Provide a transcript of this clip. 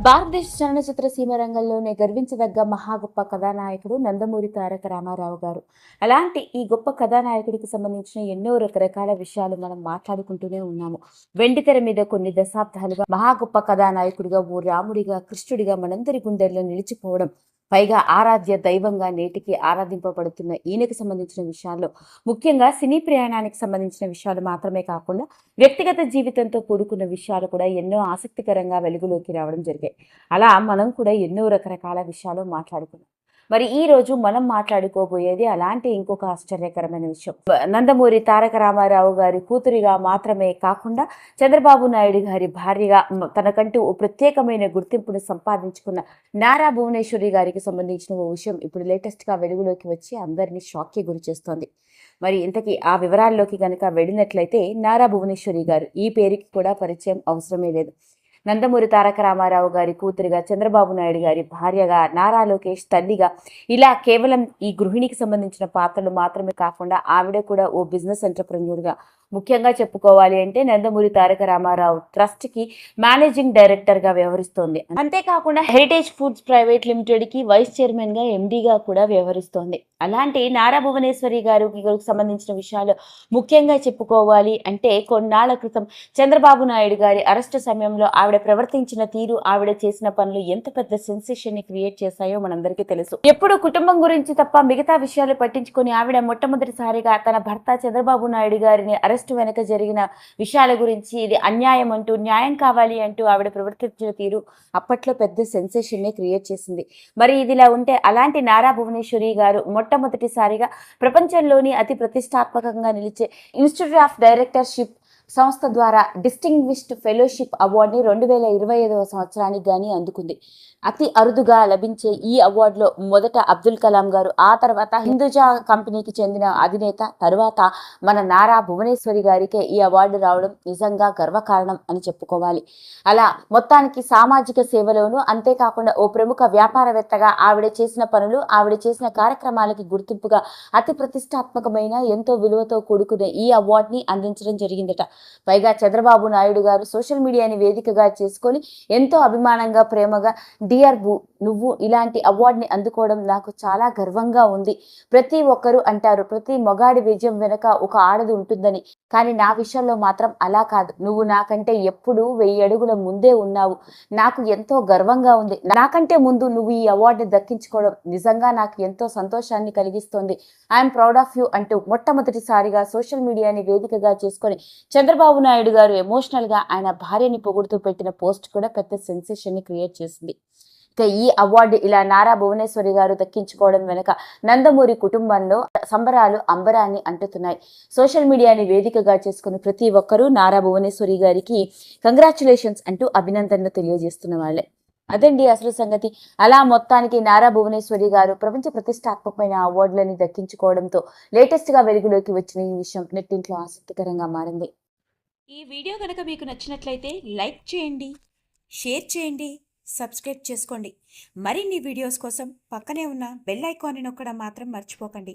భారతదేశ చలనచిత్ర సీమ రంగంలోనే గర్వించదగ్గ మహా గొప్ప కథానాయకుడు నందమూరి తారక రామారావు గారు. అలాంటి ఈ గొప్ప కథానాయకుడికి సంబంధించిన ఎన్నో రకరకాల విషయాలు మనం మాట్లాడుకుంటూనే ఉన్నాము. వెండితెర మీద కొన్ని దశాబ్దాలుగా మహా గొప్ప కథానాయకుడిగా, ఓ రాముడిగా, కృష్ణుడిగా మనందరి గుండెల్లో నిలిచిపోవడం, పైగా ఆరాధ్య దైవంగా నేటికి ఆరాధింపబడుతున్న ఈయనకి సంబంధించిన విషయాల్లో, ముఖ్యంగా సినీ ప్రయాణానికి సంబంధించిన విషయాలు మాత్రమే కాకుండా వ్యక్తిగత జీవితంతో కూడుకున్న విషయాలు కూడా ఎన్నో ఆసక్తికరంగా వెలుగులోకి రావడం జరిగాయి. అలా మనం కూడా ఎన్నో రకరకాల విషయాలు మాట్లాడుకున్నాం. మరి ఈ రోజు మనం మాట్లాడుకోబోయేది అలాంటి ఇంకొక ఆశ్చర్యకరమైన విషయం. నందమూరి తారక రామారావు గారి కూతురిగా మాత్రమే కాకుండా చంద్రబాబు నాయుడు గారి భార్యగా తనకంటూ ఓ ప్రత్యేకమైన గుర్తింపును సంపాదించుకున్న నారా భువనేశ్వరి గారికి సంబంధించిన ఓ విషయం ఇప్పుడు లేటెస్ట్ గా వెలుగులోకి వచ్చి అందరినీ షాక్కి గురి చేస్తోంది. మరి ఇంతకీ ఆ వివరాల్లోకి గనక వెళ్ళినట్లయితే, నారా భువనేశ్వరి గారు ఈ పేరుకి కూడా పరిచయం అవసరమే లేదు. నందమూరి తారక రామారావు గారి కూతురిగా, చంద్రబాబు నాయుడు గారి భార్యగా, నారా లోకేష్ తల్లిగా, ఇలా కేవలం ఈ గృహిణికి సంబంధించిన పాత్రలు మాత్రమే కాకుండా ఆవిడ కూడా ఓ బిజినెస్ ఎంటర్‌ప్రెన్యూర్‌గా, ముఖ్యంగా చెప్పుకోవాలి అంటే నందమూరి తారక రామారావు ట్రస్ట్ కి మేనేజింగ్ డైరెక్టర్ గా వ్యవహరిస్తోంది. అంతేకాకుండా హెరిటేజ్ ఫుడ్స్ ప్రైవేట్ లిమిటెడ్ కి వైస్ చైర్మన్ గా, ఎండీగా కూడా వ్యవహరిస్తోంది. అలాంటి నారా భువనేశ్వరి గారికి సంబంధించిన విషయాలు ముఖ్యంగా చెప్పుకోవాలి అంటే, కొన్నాళ్ల క్రితం చంద్రబాబు నాయుడు గారి అరెస్టు సమయంలో ఆవిడ ప్రవర్తించిన తీరు, ఆవిడ చేసిన పనులు ఎంత పెద్ద సెన్సేషన్ ని క్రియేట్ చేశాయో మనందరికీ తెలుసు. ఎప్పుడు కుటుంబం గురించి తప్ప మిగతా విషయాలు పట్టించుకొని ఆవిడ మొట్టమొదటిసారిగా తన భర్త చంద్రబాబు నాయుడు గారిని అరెస్టు వెనక జరిగిన విషయాల గురించి, ఇది అన్యాయం అంటూ, న్యాయం కావాలి అంటూ ఆవిడ ప్రవర్తించిన తీరు అప్పట్లో పెద్ద సెన్సేషన్ ని క్రియేట్ చేసింది. మరి ఇదిలా ఉంటే, అలాంటి నారా భువనేశ్వరి గారు మొట్టమొదటిసారిగా ప్రపంచంలోని అతి ప్రతిష్టాత్మకంగా నిలిచే ఇన్స్టిట్యూట్ ఆఫ్ డైరెక్టర్షిప్ సంస్థ ద్వారా డిస్టింగ్విష్డ్ ఫెలోషిప్ అవార్డుని 2025వ సంవత్సరానికి గానీ అందుకుంది. అతి అరుదుగా లభించే ఈ అవార్డులో మొదట అబ్దుల్ కలాం గారు, ఆ తర్వాత హిందూజా కంపెనీకి చెందిన అధినేత, తరువాత మన నారా భువనేశ్వరి గారికే ఈ అవార్డు రావడం నిజంగా గర్వకారణం అని చెప్పుకోవాలి. అలా మొత్తానికి సామాజిక సేవలోనూ, అంతేకాకుండా ఓ ప్రముఖ వ్యాపారవేత్తగా ఆవిడ చేసిన పనులు, ఆవిడ చేసిన కార్యక్రమాలకి గుర్తింపుగా అతి ప్రతిష్టాత్మకమైన, ఎంతో విలువతో కూడుకునే ఈ అవార్డుని అందించడం జరిగిందట. పైగా చంద్రబాబు నాయుడు గారు సోషల్ మీడియాని వేదికగా చేసుకొని ఎంతో అభిమానంగా, ప్రేమగా, డియర్ బు, నువ్వు ఇలాంటి అవార్డుని అందుకోవడం నాకు చాలా గర్వంగా ఉంది. ప్రతి ఒక్కరూ అంటారు, ప్రతి మొగాడి విజయం వెనుక ఒక ఆడది ఉంటుందని. కానీ నా విషయంలో మాత్రం అలా కాదు. నువ్వు నాకంటే ఎప్పుడూ 1000 అడుగుల ముందే ఉన్నావు. నాకు ఎంతో గర్వంగా ఉంది. నాకంటే ముందు నువ్వు ఈ అవార్డుని దక్కించుకోవడం నిజంగా నాకు ఎంతో సంతోషాన్ని కలిగిస్తోంది. ఐఎమ్ ప్రౌడ్ ఆఫ్ యూ అంటూ మొట్టమొదటిసారిగా సోషల్ మీడియాని వేదికగా చేసుకొని చంద్రబాబు నాయుడు గారు ఎమోషనల్ గా ఆయన భార్యని పొగుడుతూ పెట్టిన పోస్ట్ కూడా పెద్ద సెన్సేషన్ ని క్రియేట్ చేసింది. ఇక ఈ అవార్డు ఇలా నారా భువనేశ్వరి గారు దక్కించుకోవడం వెనుక నందమూరి కుటుంబంలో సంబరాలు అంబరాన్ని అంటుతున్నాయి. సోషల్ మీడియాని వేదికగా చేసుకుని ప్రతి ఒక్కరూ నారా భువనేశ్వరి గారికి కంగ్రాచులేషన్స్ అంటూ అభినందనలు తెలియజేస్తున్న వాళ్ళే. అదండి అసలు సంగతి. అలా మొత్తానికి నారా భువనేశ్వరి గారు ప్రపంచ ప్రతిష్టాత్మకమైన అవార్డులని దక్కించుకోవడంతో లేటెస్ట్ గా వెలుగులోకి వచ్చిన ఈ విషయం నెట్టింట్లో ఆసక్తికరంగా మారింది. ఈ వీడియో కనుక మీకు నచ్చినట్లయితే లైక్ చేయండి, షేర్ చేయండి, సబ్స్క్రైబ్ చేసుకోండి. మరిన్ని వీడియోస్ కోసం పక్కనే ఉన్న బెల్ ఐకాన్ని నొక్కడం మాత్రం మర్చిపోకండి.